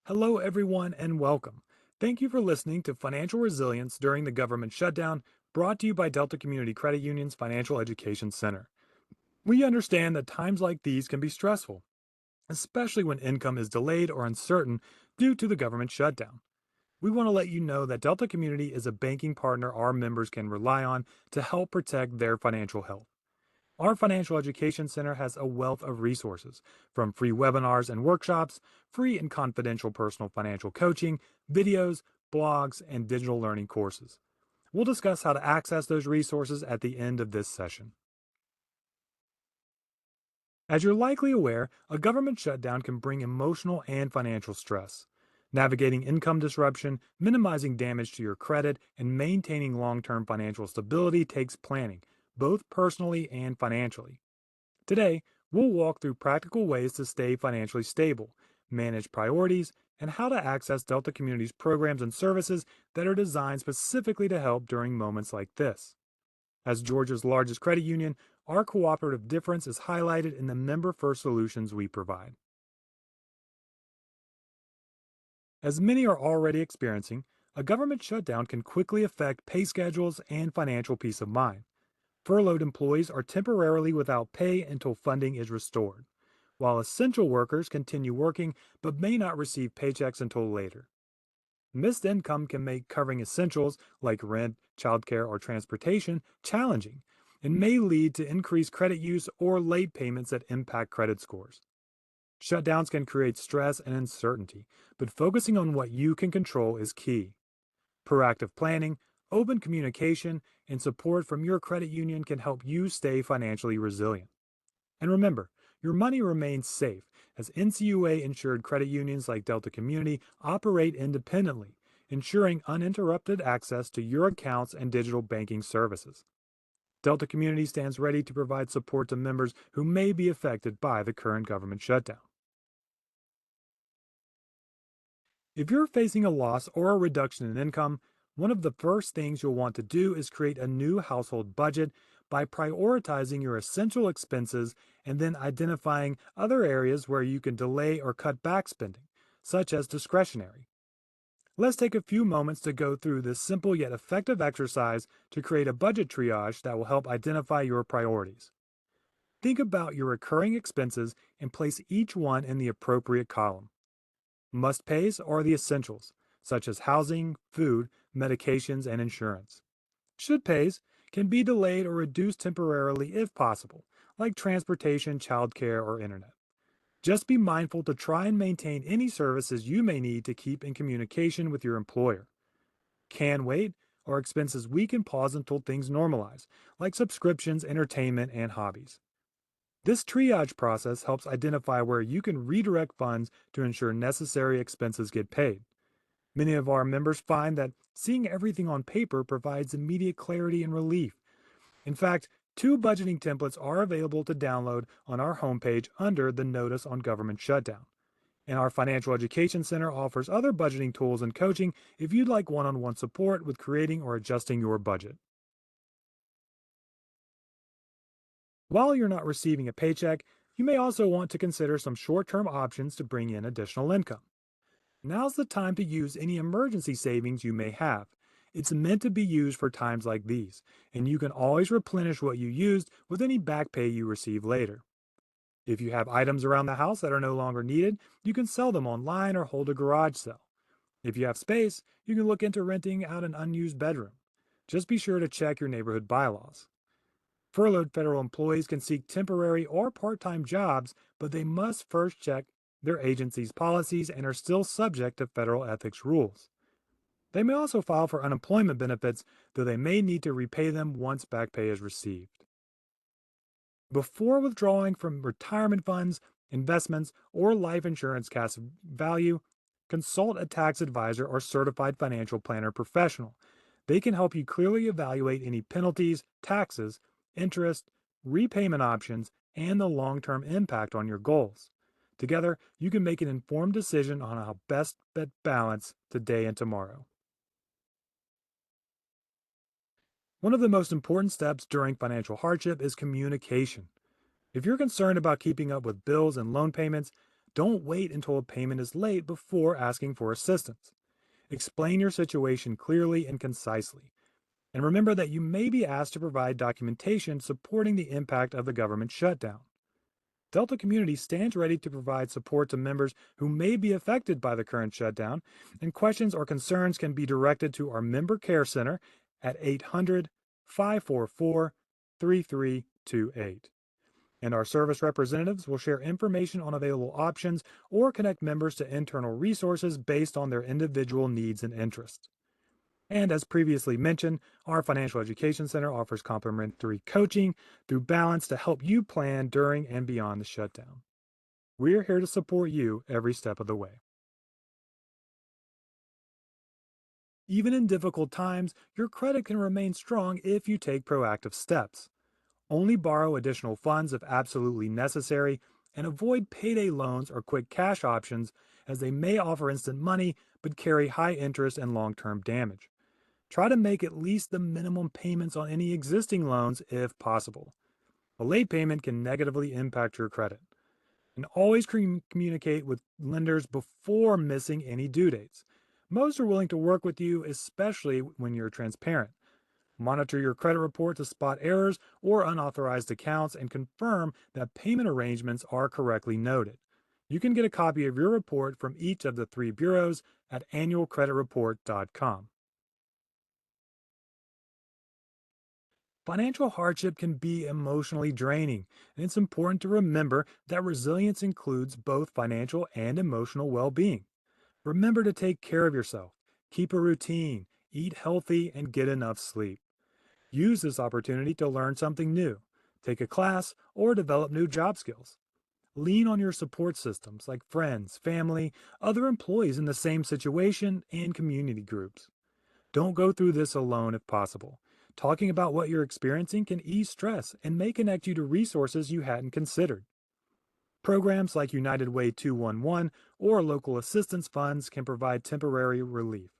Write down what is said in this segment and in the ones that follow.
Hello, everyone, and welcome. Thank you for listening to Financial Resilience During the Government Shutdown, brought to you by Delta Community Credit Union's Financial Education Center. We understand that times like these can be stressful, especially when income is delayed or uncertain due to the government shutdown. We want to let you know that Delta Community is a banking partner our members can rely on to help protect their financial health. Our Financial Education Center has a wealth of resources, from free webinars and workshops, free and confidential personal financial coaching, videos, blogs, and digital learning courses. We'll discuss how to access those resources at the end of this session. As you're likely aware, a government shutdown can bring emotional and financial stress. Navigating income disruption, minimizing damage to your credit, and maintaining long term financial stability takes planning, both personally and financially. Today, we'll walk through practical ways to stay financially stable, manage priorities, and how to access Delta Community's programs and services that are designed specifically to help during moments like this. As Georgia's largest credit union, our cooperative difference is highlighted in the member first solutions we provide. As many are already experiencing, a government shutdown can quickly affect pay schedules and financial peace of mind. Furloughed employees are temporarily without pay until funding is restored, while essential workers continue working but may not receive paychecks until later. Missed income can make covering essentials like rent, childcare, or transportation challenging and may lead to increased credit use or late payments that impact credit scores. Shutdowns can create stress and uncertainty, but focusing on what you can control is key. Proactive planning, open communication, and support from your credit union can help you stay financially resilient. And remember, your money remains safe as NCUA insured credit unions like Delta Community operate independently, ensuring uninterrupted access to your accounts and digital banking services. Delta Community stands ready to provide support to members who may be affected by the current government shutdown. If you're facing a loss or a reduction in income, one of the first things you'll want to do is create a new household budget by prioritizing your essential expenses and then identifying other areas where you can delay or cut back spending, such as discretionary. Let's take a few moments to go through this simple yet effective exercise to create a budget triage that will help identify your priorities. Think about your recurring expenses and place each one in the appropriate column. Must pays are the essentials, such as housing, food, medications, and insurance. Should pays can be delayed or reduced temporarily if possible, like transportation, childcare, or internet. Just be mindful to try and maintain any services you may need to keep in communication with your employer. Can wait are expenses we can pause until things normalize, like subscriptions, entertainment, and hobbies. This triage process helps identify where you can redirect funds to ensure necessary expenses get paid. Many of our members find that seeing everything on paper provides immediate clarity and relief. In fact, two budgeting templates are available to download on our homepage under the Notice on Government Shutdown. And our Financial Education Center offers other budgeting tools and coaching if you'd like one on one support with creating or adjusting your budget. While you're not receiving a paycheck, you may also want to consider some short term options to bring in additional income. Now's the time to use any emergency savings you may have. It's meant to be used for times like these, and you can always replenish what you used with any back pay you receive later. If you have items around the house that are no longer needed, you can sell them online or hold a garage sale. If you have space, you can look into renting out an unused bedroom. Just be sure to check your neighborhood bylaws. Furloughed federal employees can seek temporary or part time jobs, but they must first check their agency's policies and are still subject to federal ethics rules. They may also file for unemployment benefits, though they may need to repay them once back pay is received. Before withdrawing from retirement funds, investments, or life insurance cash value, consult a tax advisor or certified financial planner professional. They can help you clearly evaluate any penalties, taxes, interest, repayment options, and the long term impact on your goals. Together, you can make an informed decision on how best bet balance today and tomorrow. One of the most important steps during financial hardship is communication. If you're concerned about keeping up with bills and loan payments, Don't wait until a payment is late before asking for assistance. Explain your situation clearly and concisely. And remember that you may be asked to provide documentation supporting the impact of the government shutdown. Delta Community stands ready to provide support to members who may be affected by the current shutdown, and questions or concerns can be directed to our Member Care Center at 800 544 3328. And our service representatives will share information on available options or connect members to internal resources based on their individual needs and interests. And as previously mentioned, our Financial Education Center offers complimentary coaching through Balance to help you plan during and beyond the shutdown. We're here to support you every step of the way. Even in difficult times, your credit can remain strong if you take proactive steps. Only borrow additional funds if absolutely necessary, and avoid payday loans or quick cash options as they may offer instant money but carry high interest and long term damage. Try to make at least the minimum payments on any existing loans if possible. A late payment can negatively impact your credit. And always communicate with lenders before missing any due dates. Most are willing to work with you, especially when you're transparent. Monitor your credit report to spot errors or unauthorized accounts and confirm that payment arrangements are correctly noted. You can get a copy of your report from each of the three bureaus at annualcreditreport.com. Financial hardship can be emotionally draining, and it's important to remember that resilience includes both financial and emotional well being. Remember to take care of yourself, keep a routine, eat healthy, and get enough sleep. Use this opportunity to learn something new, take a class, or develop new job skills. Lean on your support systems like friends, family, other employees in the same situation, and community groups. Don't go through this alone if possible. Talking about what you're experiencing can ease stress and may connect you to resources you hadn't considered. Programs like United Way 211 or local assistance funds can provide temporary relief.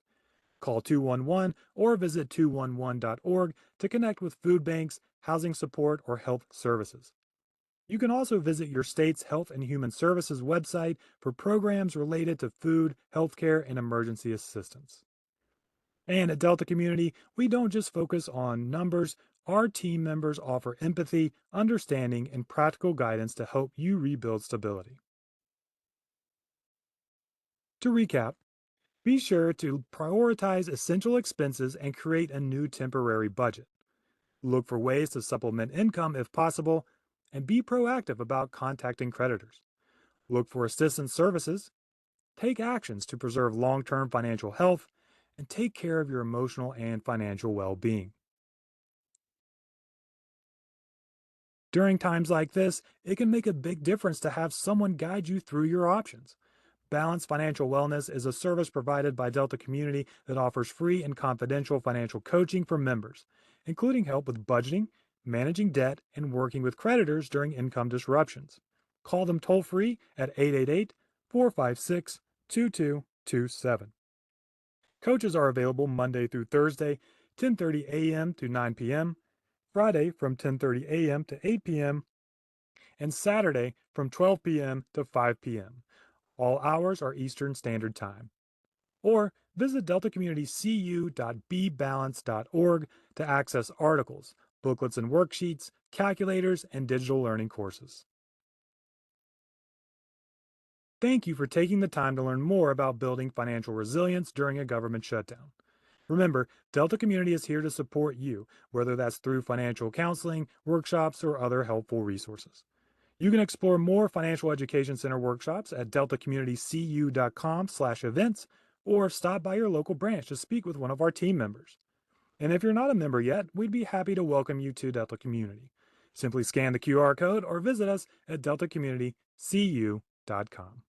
Call 211 or visit 211.org to connect with food banks, housing support, or health services. You can also visit your state's Health and Human Services website for programs related to food, healthcare, and emergency assistance. And at Delta Community, we don't just focus on numbers. Our team members offer empathy, understanding, and practical guidance to help you rebuild stability. To recap, be sure to prioritize essential expenses and create a new temporary budget. Look for ways to supplement income if possible, and be proactive about contacting creditors. Look for assistance services, take actions to preserve long term financial health, and take care of your emotional and financial well being. During times like this, it can make a big difference to have someone guide you through your options. Balanced Financial Wellness is a service provided by Delta Community that offers free and confidential financial coaching for members, including help with budgeting, managing debt, and working with creditors during income disruptions. Call them toll free at 888 456 2227. Coaches are available Monday through Thursday, 10:30 a.m. to 9 p.m., Friday from 10:30 a.m. to 8 p.m., and Saturday from 12 p.m. to 5 p.m. All hours are Eastern Standard Time. Or visit deltacommunitycu.bbalance.org to access articles, booklets and worksheets, calculators, and digital learning courses. Thank you for taking the time to learn more about building financial resilience during a government shutdown. Remember, Delta Community is here to support you, whether that's through financial counseling, workshops, or other helpful resources. You can explore more Financial Education Center workshops at deltacommunitycu.com/events or stop by your local branch to speak with one of our team members. And if you're not a member yet, we'd be happy to welcome you to Delta Community. Simply scan the QR code or visit us at deltacommunitycu.com.